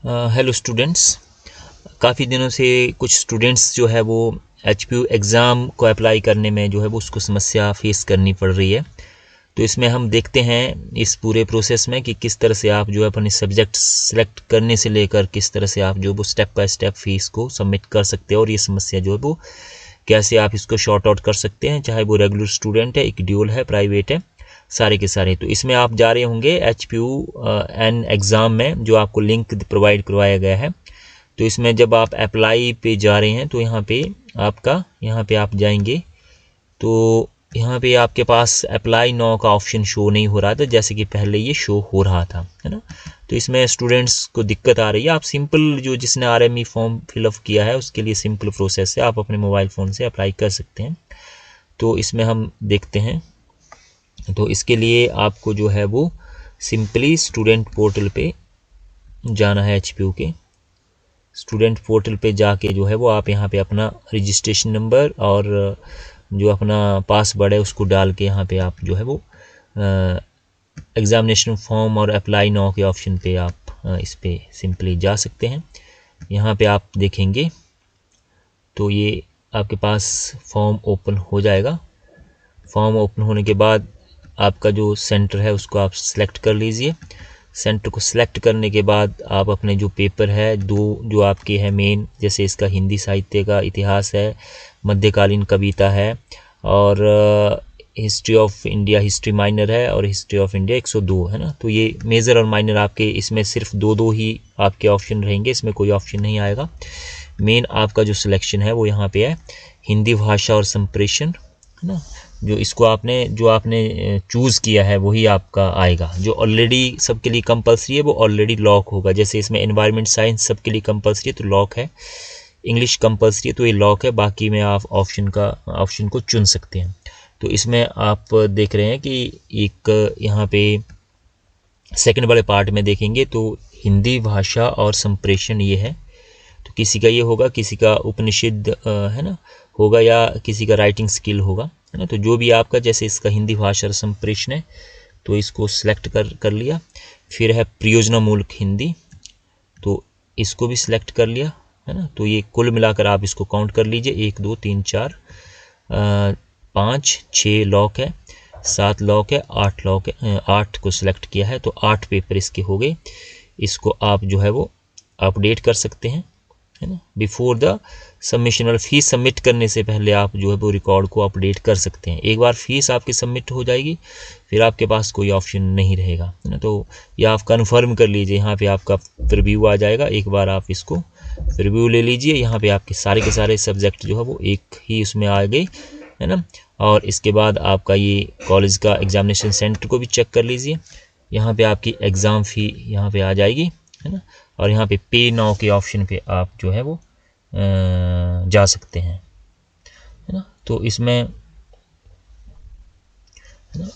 Hello students. काफ़ी दिनों से कुछ स्टूडेंट्स जो है वो एचपीयू एग्ज़ाम को अप्लाई करने में जो है वो उसको समस्या फेस करनी पड़ रही है। तो इसमें हम देखते हैं इस पूरे प्रोसेस में कि किस तरह से आप जो है अपने सब्जेक्ट सेलेक्ट करने से लेकर किस तरह से आप जो वो स्टेप बाय स्टेप फीस को सबमिट कर सकते हैं और ये समस्या जो है वो कैसे आप इसको शॉर्ट आउट कर सकते हैं, चाहे वो रेगुलर स्टूडेंट है, एक ड्यूल है, प्राइवेट है, सारे के सारे। तो इसमें आप जा रहे होंगे एचपीयू एन एग्ज़ाम में जो आपको लिंक प्रोवाइड करवाया गया है। तो इसमें जब आप अप्लाई पे जा रहे हैं तो यहाँ पे आप जाएंगे तो यहाँ पे आपके पास अप्लाई नाउ का ऑप्शन शो नहीं हो रहा था जैसे कि पहले ये शो हो रहा था, है ना। तो इसमें स्टूडेंट्स को दिक्कत आ रही है। आप सिंपल जो जिसने आरएमई फॉर्म फिलअप किया है उसके लिए सिंपल प्रोसेस है, आप अपने मोबाइल फ़ोन से अप्लाई कर सकते हैं। तो इसमें हम देखते हैं। तो इसके लिए आपको जो है वो सिंपली स्टूडेंट पोर्टल पे जाना है। एचपीयू के स्टूडेंट पोर्टल पे जाके जो है वो आप यहाँ पे अपना रजिस्ट्रेशन नंबर और जो अपना पासवर्ड है उसको डाल के यहाँ पे आप जो है वो एग्ज़ामिनेशन फॉर्म और अप्लाई नाउ के ऑप्शन पे आप इस पे सिंपली जा सकते हैं। यहाँ पे आप देखेंगे तो ये आपके पास फॉर्म ओपन हो जाएगा। फॉर्म ओपन होने के बाद आपका जो सेंटर है उसको आप सिलेक्ट कर लीजिए। सेंटर को सिलेक्ट करने के बाद आप अपने जो पेपर है जो आपके हैं मेन, जैसे इसका हिंदी साहित्य का इतिहास है, मध्यकालीन कविता है और history of India history minor है और हिस्ट्री ऑफ इंडिया 102 है ना। तो ये मेजर और माइनर आपके इसमें सिर्फ दो ही आपके ऑप्शन रहेंगे, इसमें कोई ऑप्शन नहीं आएगा। मेन आपका जो सिलेक्शन है वो यहाँ पे है हिंदी भाषा और संप्रेषण, है ना। जो आपने चूज़ किया है वही आपका आएगा। जो ऑलरेडी सबके लिए कंपलसरी है वो ऑलरेडी लॉक होगा। जैसे इसमें एनवायरनमेंट साइंस सबके लिए कंपलसरी है तो लॉक है, इंग्लिश कंपलसरी है तो ये लॉक है, बाकी में आप ऑप्शन को चुन सकते हैं। तो इसमें आप देख रहे हैं कि एक यहाँ पे सेकंड वाले पार्ट में देखेंगे तो हिंदी भाषा और संप्रेषण ये है। तो किसी का ये होगा, किसी का उपनिषद है ना होगा, या किसी का राइटिंग स्किल होगा, है ना। तो जो भी आपका, जैसे इसका हिंदी भाषा और संप्रेषण है तो इसको सिलेक्ट कर लिया। फिर है प्रयोजनामूलक हिंदी, तो इसको भी सिलेक्ट कर लिया, है ना। तो ये कुल मिलाकर आप इसको काउंट कर लीजिए, 1 2 3 4 5 6 लॉक है, 7 लॉक है, 8 लॉक है, 8 को सिलेक्ट किया है तो 8 पेपर इसके हो गए। इसको आप जो है वो अपडेट कर सकते हैं, है ना। बिफोर द सबमिशन, और फीस सबमिट करने से पहले आप जो है वो रिकॉर्ड को अपडेट कर सकते हैं। एक बार फीस आपकी सबमिट हो जाएगी फिर आपके पास कोई ऑप्शन नहीं रहेगा, है ना। तो ये आप कंफर्म कर लीजिए, यहाँ पे आपका प्रीव्यू आ जाएगा। एक बार आप इसको प्रीव्यू ले लीजिए, यहाँ पे आपके सारे के सारे सब्जेक्ट जो है वो एक ही उसमें आ गए, है ना। और इसके बाद आपका ये कॉलेज का एग्जामिनेशन सेंटर को भी चेक कर लीजिए। यहाँ पे आपकी एग्ज़ाम फ़ी यहाँ पे आ जाएगी, है ना। और यहाँ पे पे नाउ के ऑप्शन पे आप जो है वो जा सकते हैं, है ना। तो इसमें, है ना,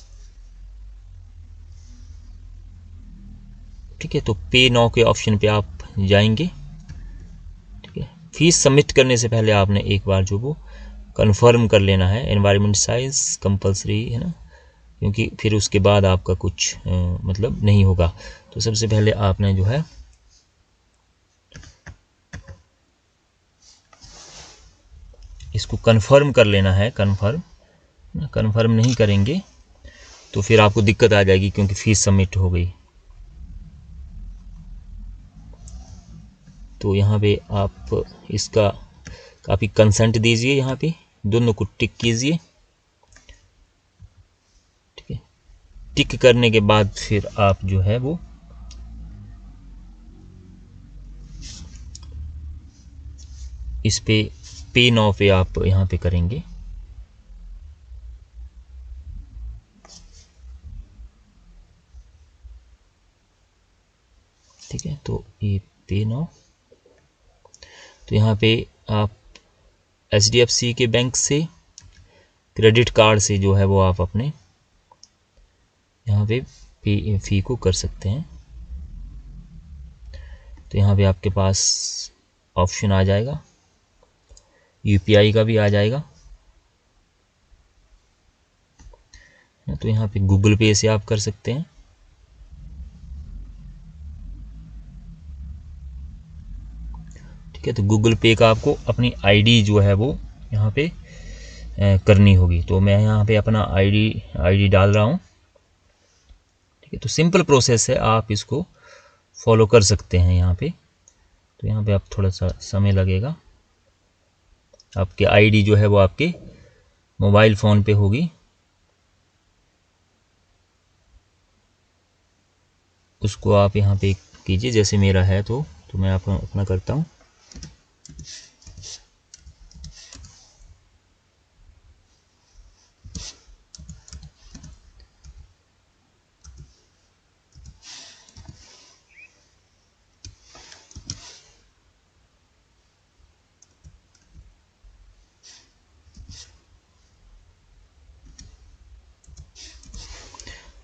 ठीक है। तो पे नाउ के ऑप्शन पे आप जाएंगे, ठीक है। फीस सबमिट करने से पहले आपने एक बार जो वो कंफर्म कर लेना है, एनवायरनमेंट साइंस कंपलसरी, है ना, क्योंकि फिर उसके बाद आपका कुछ मतलब नहीं होगा। तो सबसे पहले आपने जो है इसको कंफर्म कर लेना है। कंफर्म नहीं करेंगे तो फिर आपको दिक्कत आ जाएगी क्योंकि फीस सबमिट हो गई। तो यहाँ पे आप इसका काफ़ी कंसेंट दीजिए, यहाँ पे दोनों को टिक कीजिए, ठीक है। टिक करने के बाद फिर आप जो है वो इस पे नाउ पे आप यहाँ पे करेंगे, ठीक है। तो ये पे नाउ, तो यहाँ पे आप HDFC के बैंक से क्रेडिट कार्ड से जो है वो आप अपने यहाँ पे पे फी को कर सकते हैं। तो यहाँ पे आपके पास ऑप्शन आ जाएगा, UPI का भी आ जाएगा, तो यहाँ पे गूगल पे से आप कर सकते हैं। ठीक है। तो गूगल पे का आपको अपनी आईडी जो है वो यहाँ पे करनी होगी। तो मैं यहाँ पे अपना आईडी डाल रहा हूँ, ठीक है। तो सिंपल प्रोसेस है, आप इसको फॉलो कर सकते हैं यहाँ पे। तो यहाँ पे आप थोड़ा सा समय लगेगा। आपकी आईडी जो है वो आपके मोबाइल फ़ोन पे होगी, उसको आप यहाँ पे कीजिए। जैसे मेरा है तो मैं अपना करता हूँ।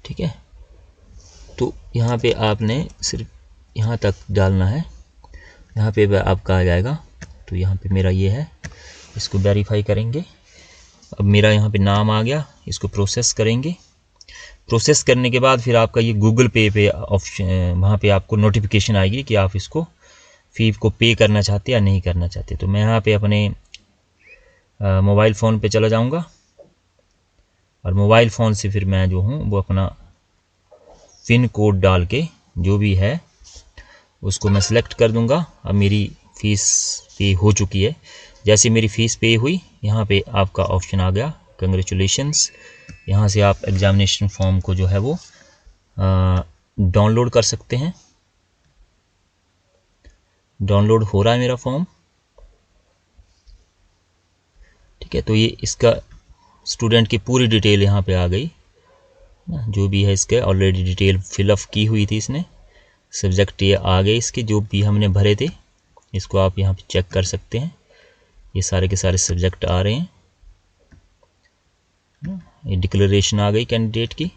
ठीक है। तो यहाँ पे आपने सिर्फ यहाँ तक डालना है, यहाँ पे आपका आ जाएगा। तो यहाँ पे मेरा ये है, इसको वेरीफाई करेंगे। अब मेरा यहाँ पे नाम आ गया, इसको प्रोसेस करेंगे। प्रोसेस करने के बाद फिर आपका ये गूगल पे ऑप्शन, वहाँ पे आपको नोटिफिकेशन आएगी कि आप इसको फ़ी को पे करना चाहते या नहीं करना चाहते। तो मैं यहाँ पे अपने मोबाइल फ़ोन पे चला जाऊँगा और मोबाइल फ़ोन से फिर मैं जो हूँ वो अपना पिन कोड डाल के जो भी है उसको मैं सिलेक्ट कर दूंगा। अब मेरी फ़ीस पे हो चुकी है। जैसे मेरी फ़ीस पे हुई, यहाँ पे आपका ऑप्शन आ गया कंग्रेचुलेशंस। यहाँ से आप एग्ज़ामिनेशन फॉर्म को जो है वो डाउनलोड कर सकते हैं। डाउनलोड हो रहा है मेरा फॉर्म, ठीक है। तो ये इसका स्टूडेंट की पूरी डिटेल यहाँ पे आ गई, जो भी है इसके ऑलरेडी डिटेल फिलअप की हुई थी इसने। सब्जेक्ट ये आ गए इसके जो भी हमने भरे थे, इसको आप यहाँ पे चेक कर सकते हैं। ये सारे के सारे सब्जेक्ट आ रहे हैं। ये डिक्लेरेशन आ गई कैंडिडेट की।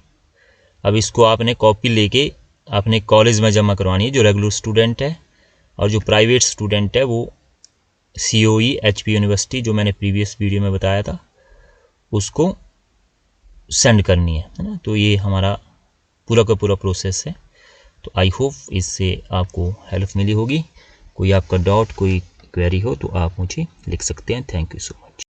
अब इसको आपने कॉपी लेके अपने कॉलेज में जमा करवानी है, जो रेगुलर स्टूडेंट है। और जो प्राइवेट स्टूडेंट है वो COE HP यूनिवर्सिटी, जो मैंने प्रीवियस वीडियो में बताया था, उसको सेंड करनी है ना। तो ये हमारा पूरा का पूरा प्रोसेस है। तो आई होप इससे आपको हेल्प मिली होगी। कोई आपका डाउट, कोई क्वेरी हो तो आप मुझे लिख सकते हैं। Thank you so much.